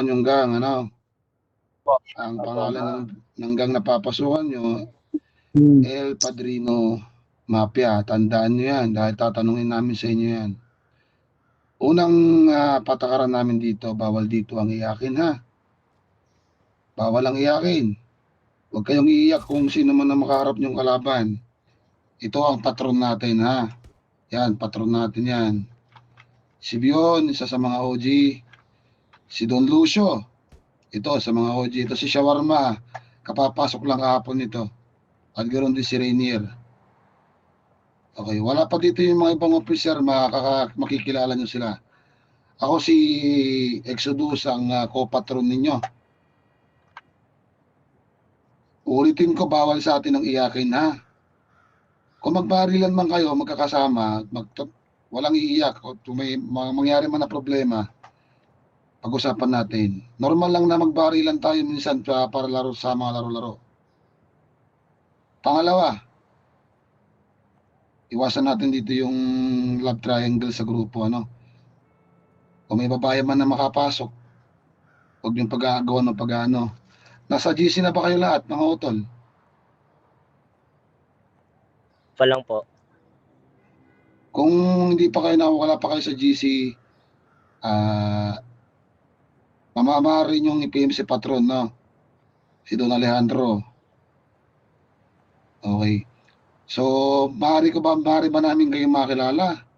yung gang, ano? Po. Ang pangalan ng gang na papasukan nyo, El Padrino Mafia. Tandaan nyo yan dahil tatanungin namin sa inyo yan. Unang patakaran namin dito, bawal dito ang iyakin, ha? Bawal ang iyakin. Huwag kayong iiyak kung sino man ang makaharap nyong kalaban. Ito ang patron natin, ha? Yan, patron natin yan. Si Bion, isa sa mga OG. Si Don Lucio, ito sa mga OG. Ito si Shawarma, kapapasok lang kahapon nito. At ganoon din si Rainier. Okay, wala pa dito yung mga ibang officer, makikilala nyo sila. Ako si Exodus, ang co-patron ninyo. Ulitin ko, bawal sa atin ang iyakin, ha? Kung magbarilan man kayo, magkakasama, walang iiyak. Kung may mangyari man na problema, pag-usapan natin. Normal lang na magbarilan tayo minsan para laro sa mga laro-laro. Pangalawa, iwasan natin dito yung love triangle sa grupo, ano? Kung may babae man na makapasok, huwag yung pag-aagawan ng pag-ano. Nasa GC na ba kayo lahat, mga utol? Pa lang po. Kung hindi pa kayo wala pa kayo sa GC, mamamarin yung i-PM si Patron, no? Si Don Alejandro. Okay. So, maaari ba namin kayong makilala?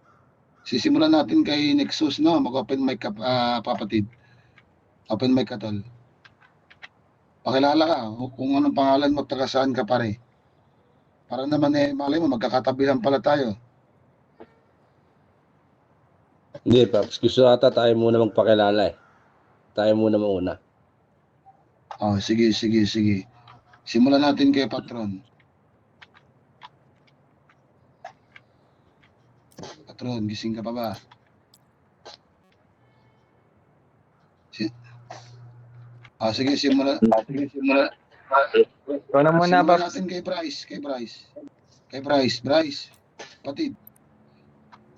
Sisimulan natin kay Nexus, no? Mag-open mic ka, papatid. Open mic ka, tol. Pakilala ka. Kung anong pangalan mo, taga saan ka pare. Para naman malay mo, magkakatabi lang pala tayo. Hindi, Paps. Gusto ata tayo muna magpakilala eh. Tayo muna. Oh, sige. Simulan natin kay Patron. Patron, gising ka pa ba? Sige, simulan. Ikaw na muna, Simulan Paps. natin kay Bryce. Bryce, patid.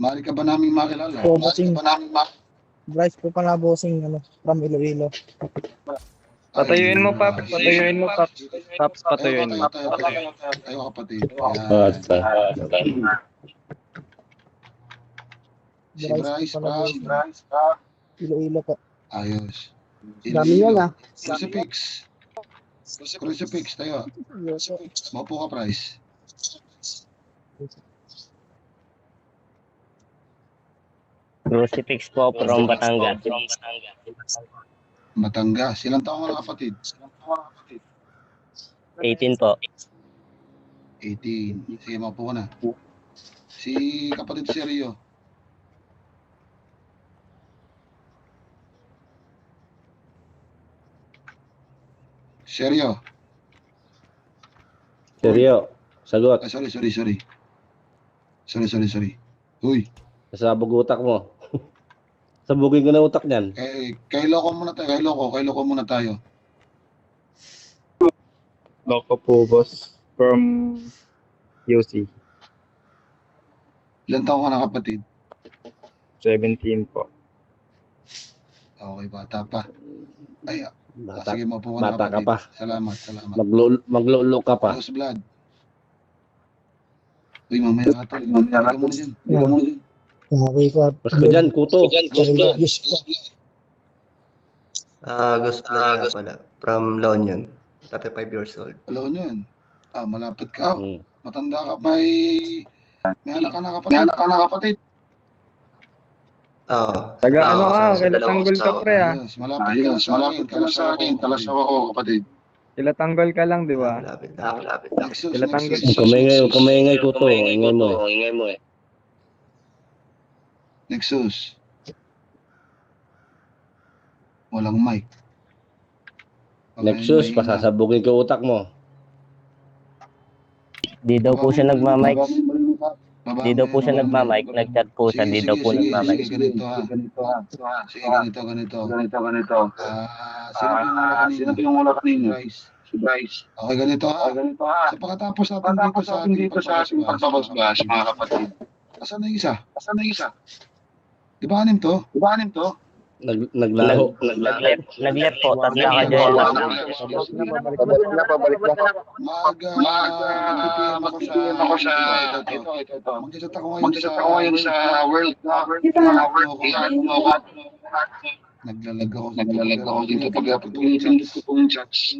Maaari ka ba namin makilala? Po, Bryce po pala bossing from Iloilo. Patuyuin mo, Paps. Paps, patuyuin mo. Tayo kapatid. Si Bryce, Iloilo po. ayos. Dami yan, Crucifix, tayo. Maupo ka, Bryce. Crucifix po from Batangas. Batangas. Ilang taong ka na, kapatid? 18 po. 18. Sige, maupo ka na. Si kapatid Sergio. Sergio. Sagot. Sorry. Uy, Nasabog utak mo. Sabugin ko na utak niyan. kay Loco muna tayo. Loco po, boss. From UC. Ilang taong ka na, kapatid? 17 po. Okay, bata pa. Ay, Bata, sige, maupo ka na, bata ka kapatid. pa. Salamat. Maglolo ka pa. Rose Blood. Uy, mamaya ka to. Mamaya ka muna dyan. Okay ko. Mas ka dyan, kuto. Yes po. Gusto na nga pala. From La Union. 35 years old. Alam nyo yan. Malapit ka. Hmm. Matanda ka. May anak ka na, kapatid. Taga ano ka? sa Kilatanggol ka, pre, ah. Yes, malapit ka na sa akin. Kalasaw ako, kapatid. Kilatanggol ka lang, di ba? Malapit. Nexus. Kumaingay kuto. Ingay mo eh. Nexus. Walang mic. Nexus, pasasabugin ko utak mo. Di daw po siya nagmamike. Nag-chat po siya. Di daw po nagmamike. Sige, ganito. Sino yung wala kanina? Si Bryce. Okay, ganito ha. So pagkatapos natin dito sa ating pagbabasbas, mga kapatid. Asan na yung isa? Di ba anim to? Naglaho. Nag-left po, tapos naka-join lang. Mag-PPM ako sa ito. Mag-chat ako ngayon sa World. Naglalag ako dito pag yung chats.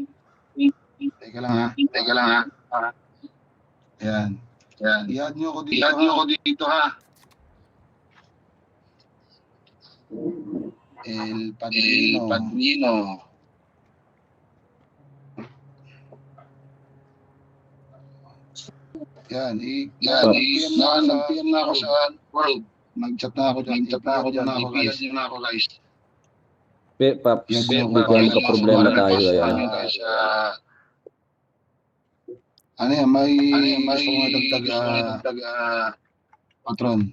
Teka lang ha. Ayan. I-add nyo ako dito ha. El Padrino. Yan, PM na ako sa World. Nag-chat na ako dyan. I-PM na ako guys. Paps, Yan, bigyan ka problema tayo. Ayan. Ano yan, may gusto ko dagdag patron.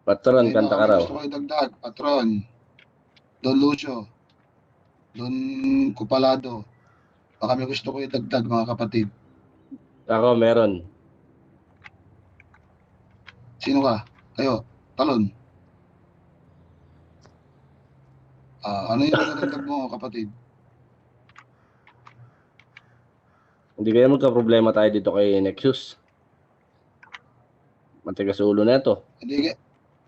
Patron, kanta ka raw. Gusto ko dagdag patron. Don Lucio. Don Cupalado. Baka may gusto ko dagdag mga kapatid. Ako, meron. Sino ka? Kayo, Talon. Ano yung dagdag mo kapatid? Hindi kaya magka-problema tayo dito kay Nexus. Matigas ulo na ito.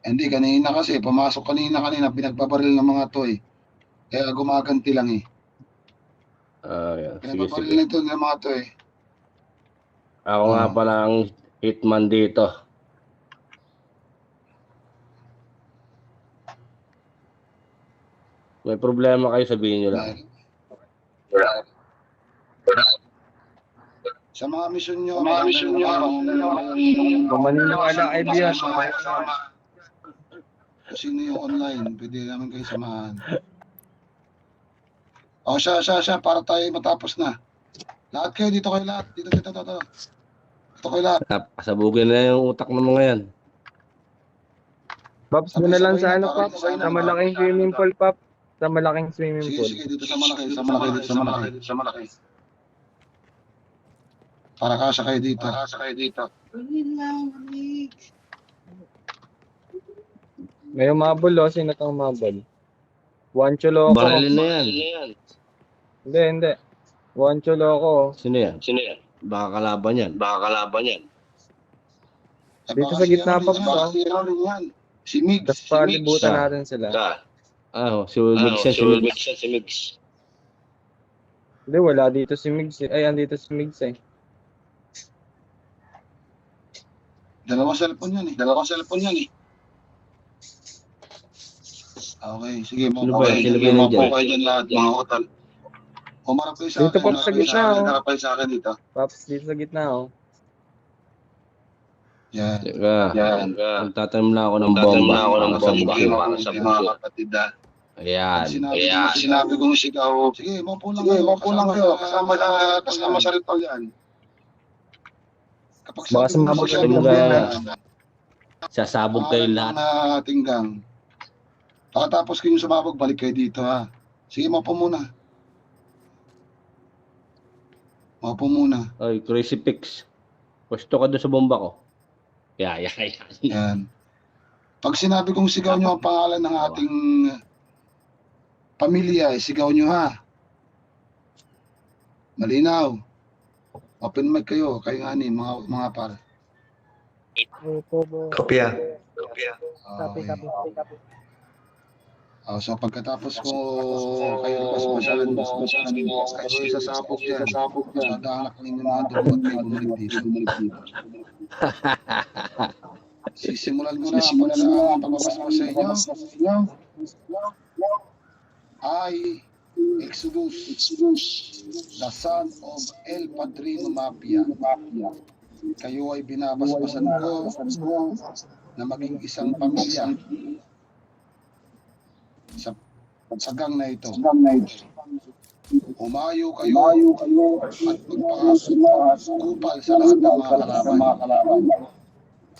Hindi, kanina kasi, pumasok kanina, pinagpabaril ng mga to eh. Kaya gumaganti lang eh. Yan. Sige, Pinagpabaril sige. nito ng mga to eh. Ako nga pala ang hitman dito. May problema kayo, sabihin nyo lang. Sa mga mission nyo, Maniniwala kaibigan. kung sino yung online, pwede namin kayo samahan. O siya, para tayo matapos na. Lahat kayo, dito kayo lahat. Dito. Dito kayo lahat. Pasabugin na yung utak ng mga yan. Paps mo na lang sa ano, Sabay-sabay Paps. na, Sa malaking swimming pool, Paps. Sa malaking swimming pool. Sige, dito sa malaki. Para kasya kayo dito. May umabol, oh. Sino itong umabol? Juancho Loco. Barilin na yan. Hindi. Juancho Loco. Sino yan? Baka kalaban yan. Dito sa gitna pa po. Si Migs. Tapos palibutan natin sila. Si Mix yan. Hindi, wala dito si Migs. Ay, andito si Migs eh. Dalawang cellphone yan eh. Okay, sige mo. Sino ba yan Mapo kayo dyan lahat, mga hotel. Umarap kayo sa Dito akin. po sa gitna, oh. Harap kayo sa akin dito. Paps, dito sa gitna, oh. Yan. Magtatanim lang ako ng bomba. Para sa mga kapatid ha. Ayan. Sinabi kong sigaw. Sige, maupo lang kayo. Kasama sa ritual yan. Kapag Baka sumabog siya, kayo Sasabog kayo lahat. na tinggang. Pagkatapos kayo sumabog, balik kayo dito ha. Sige, maupo muna. Oy, Crazy Pix. Pwesto ka doon sa bomba ko. Yan. Pag sinabi kong sigaw nyo ang pangalan ng ating pamilya, sigaw nyo ha. Malinaw. Open mic kayo nga ni mga par. Kopya. Copy. So pagkatapos ko kayo basbasan, kayo sasabog dyan. Sadahanak ninyo mga dugo at kayo bumalik dito. Sisimulan ko na ang pagbabasbas sa inyo. I, Exodus, the son of El Padrino Mapia. Kayo ay binabasbasan ko na maging isang pamilya sa sagang na ito. Umayo kayo at magpakakupal sa lahat ng mga kalaban.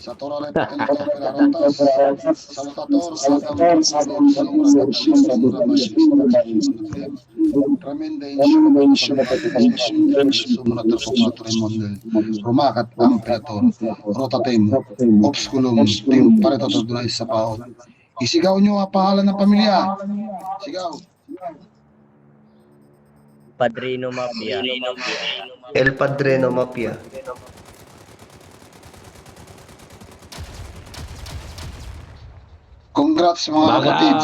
Sa Torale Patentong Perarotas, Salutator, Sadam, Rumakat ang Perator, Rotatem, Obsculum, Tim Paretotor Dunay sa Paot. Isigaw nyo ang pangalan ng pamilya. Sigaw. Padrino Mafia. El Padrino Mafia. Congrats mga Baga! kapatid.